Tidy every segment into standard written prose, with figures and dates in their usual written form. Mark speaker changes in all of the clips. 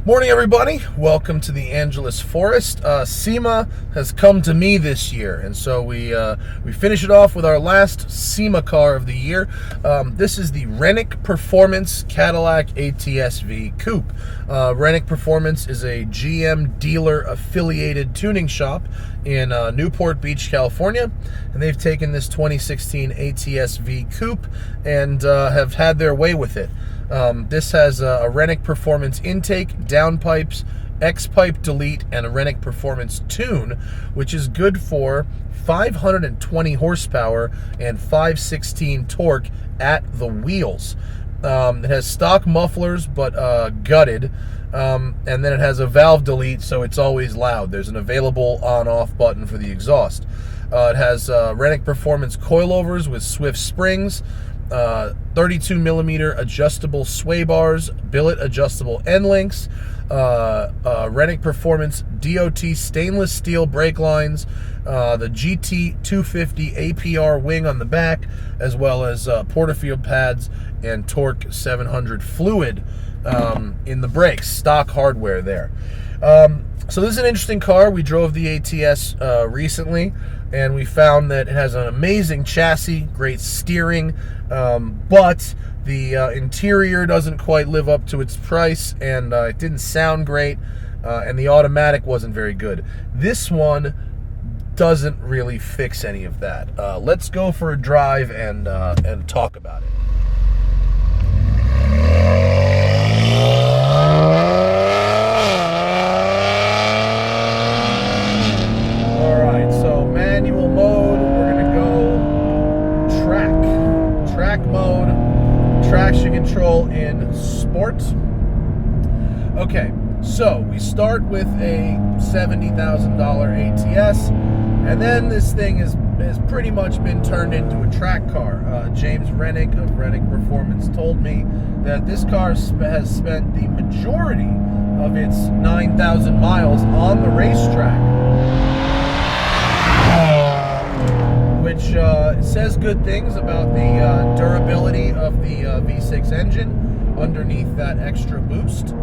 Speaker 1: Morning, everybody. Welcome to the Angeles Forest. SEMA has come to me this year, and so we finish it off with our last SEMA car of the year. This is the Renick Performance Cadillac ATS-V coupe. Renick Performance is a GM dealer-affiliated tuning shop in Newport Beach, California, and they've taken this 2016 ATS-V coupe and have had their way with it. This has a Renick Performance intake, downpipes, X-pipe delete, and a Renick Performance tune, which is good for 520 horsepower and 516 torque at the wheels. It has stock mufflers, but gutted, and then it has a valve delete, so it's always loud. There's an available on-off button for the exhaust. It has Renick Performance coilovers with swift springs, 32 millimeter adjustable sway bars, Billet adjustable Endlinks, Renick Performance DOT stainless steel brake lines, the GT 250 APR wing on the back, as well as Porterfield pads and Torque 700 fluid in the brakes. Stock hardware there. So this is an interesting car. We drove the ATS recently, and we found that it has an amazing chassis, great steering, but the interior doesn't quite live up to its price, and it didn't sound great, and the automatic wasn't very good. This one doesn't really fix any of that. Let's go for a drive and talk about it. Traction control in sport. Okay, so we start with a $70,000 ATS, and then this thing has pretty much been turned into a track car. James Renick of Renick Performance told me that this car has spent the majority of its 9,000 miles on the racetrack, which says good things about the durability of the V6 engine underneath that extra boost.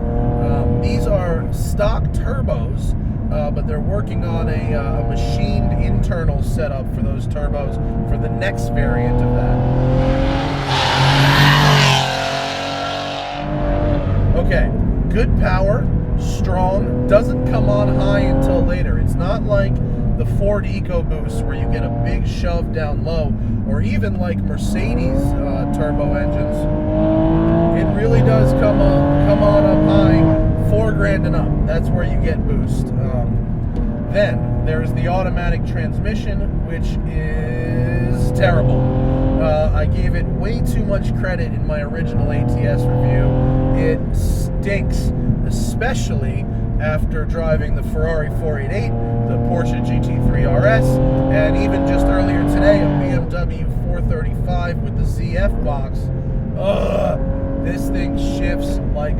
Speaker 1: These are stock turbos, but they're working on a machined internal setup for those turbos for the next variant of that. Okay, good power, strong, doesn't come on high until later. It's not like the Ford EcoBoost where you get a big shove down low, or even like Mercedes turbo engines. It really does come on up high, $4,000 and up. That's where you get boost. Then there's the automatic transmission, which is terrible. I gave it way too much credit in my original ATS review. It stinks, especially after driving the Ferrari 488, the Porsche GT3 RS, and even just earlier today, a BMW 435 with the ZF box. This thing shifts like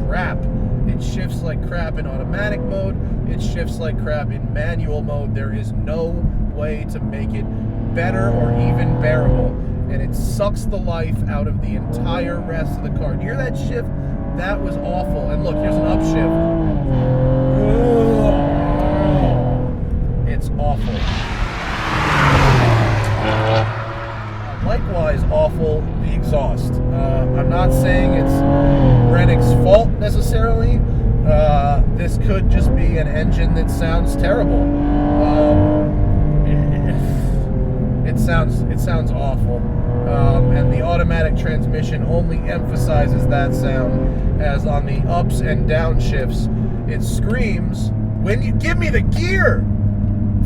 Speaker 1: crap. It shifts like crap in automatic mode. It shifts like crap in manual mode. There is no way to make it better or even bearable, and it sucks the life out of the entire rest of the car. You hear that shift? That was awful. And look, here's an upshift. It's awful. Likewise awful, the exhaust. I'm not saying it's Renick's fault necessarily. This could just be an engine that sounds terrible. It sounds awful. And the automatic transmission only emphasizes that sound, as on the ups and down shifts, it screams, "When you give me the gear!"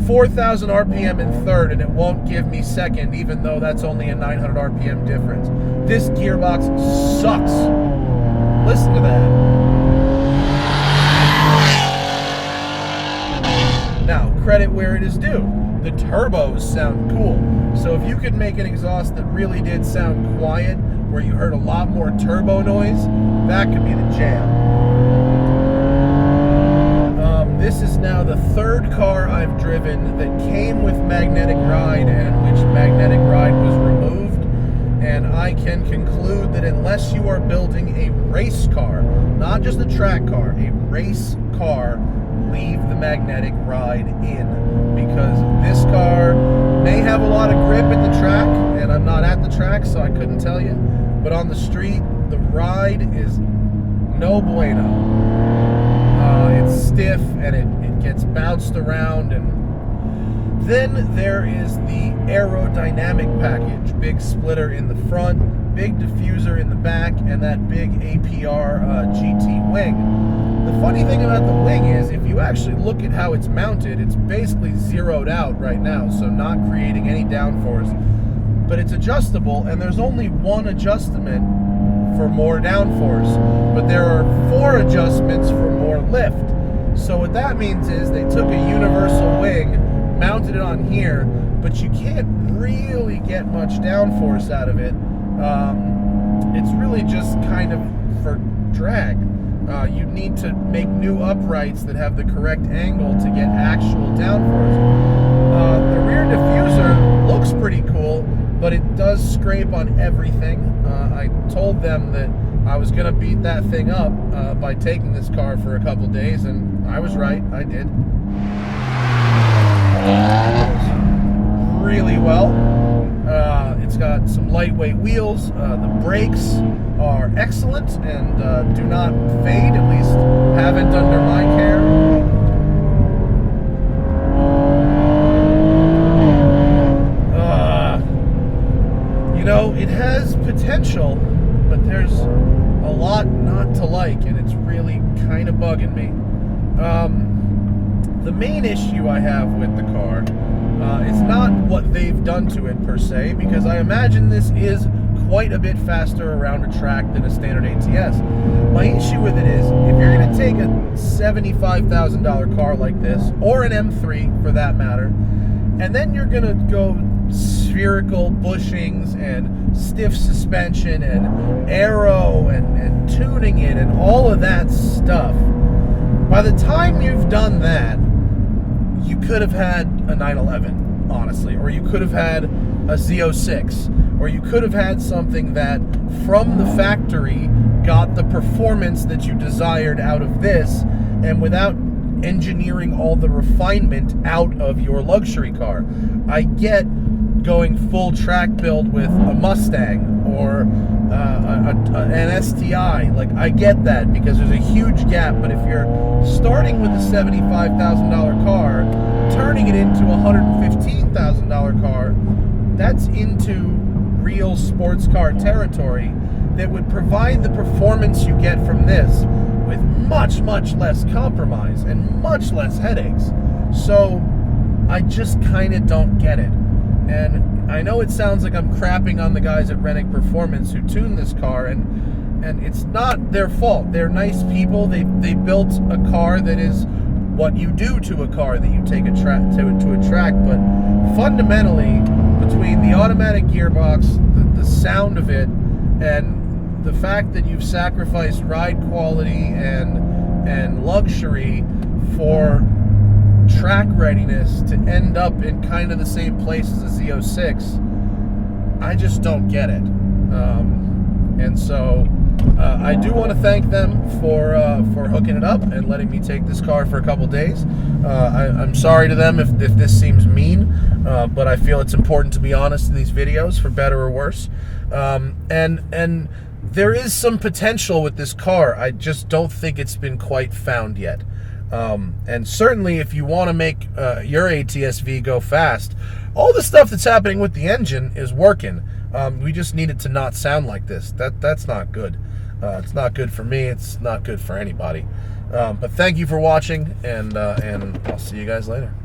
Speaker 1: 4,000 RPM in third, and it won't give me second, even though that's only a 900 RPM difference. This gearbox sucks. Listen to that. Now, credit where it is due. The turbos sound cool. So if you could make an exhaust that really did sound quiet, where you heard a lot more turbo noise, that could be the jam. This is now the third car I've driven that came with magnetic ride and in which magnetic ride was removed. and I can conclude that unless you are building a race car, not just a track car, a race car, leave the magnetic ride in, because this car may have a lot of grip at the track, and I'm not at the track, so I couldn't tell you, but on the street, the ride is no bueno. It's stiff, and it gets bounced around, and then there is the aerodynamic package. Big splitter in the front, big diffuser in the back, and that big APR GT wing. The funny thing about the wing is, if you actually look at how it's mounted, it's basically zeroed out right now, so not creating any downforce. But it's adjustable, and there's only one adjustment for more downforce, but there are 4 adjustments for more lift. So what that means is they took a universal wing, mounted it on here, but you can't really get much downforce out of it. It's really just kind of for drag. You need to make new uprights that have the correct angle to get actual downforce. The rear diffuser looks pretty cool, but it does scrape on everything. I told them that I was going to beat that thing up by taking this car for a couple days, and I was right. I did. Really well. It's got some lightweight wheels. The brakes are excellent and do not fade, at least haven't under my care. You know, it has potential, but there's a lot not to like, and it's really kind of bugging me. The main issue I have with the car is not what they've done to it per se, because I imagine this is quite a bit faster around a track than a standard ATS. My issue with it is, if you're going to take a $75,000 car like this, or an M3 for that matter, and then you're going to go spherical bushings and stiff suspension and aero and tuning it and all of that stuff, by the time you've done that, you could have had a 911, honestly, or you could have had a Z06, or you could have had something that from the factory got the performance that you desired out of this, and without engineering all the refinement out of your luxury car. I get going full track build with a Mustang or an STI. Like, I get that because there's a huge gap, but if you're starting with a $75,000 car, turning it into a $115,000 car, that's into real sports car territory that would provide the performance you get from this with much, much less compromise and much less headaches. So I just kind of don't get it. And I know it sounds like I'm crapping on the guys at Renick Performance who tuned this car, and it's not their fault. They're nice people. They built a car that is what you do to a car that you take to a track, but fundamentally, between the automatic gearbox, the sound of it, and the fact that you've sacrificed ride quality and luxury for track readiness to end up in kind of the same place as a Z06, I just don't get it. And so I do want to thank them for hooking it up and letting me take this car for a couple days. I'm sorry to them if this seems mean, but I feel it's important to be honest in these videos, for better or worse. And there is some potential with this car. I just don't think it's been quite found yet. And certainly if you want to make your ATS-V go fast, all the stuff that's happening with the engine is working. We just need it to not sound like this. That's not good. It's not good for me. It's not good for anybody. But thank you for watching, and I'll see you guys later.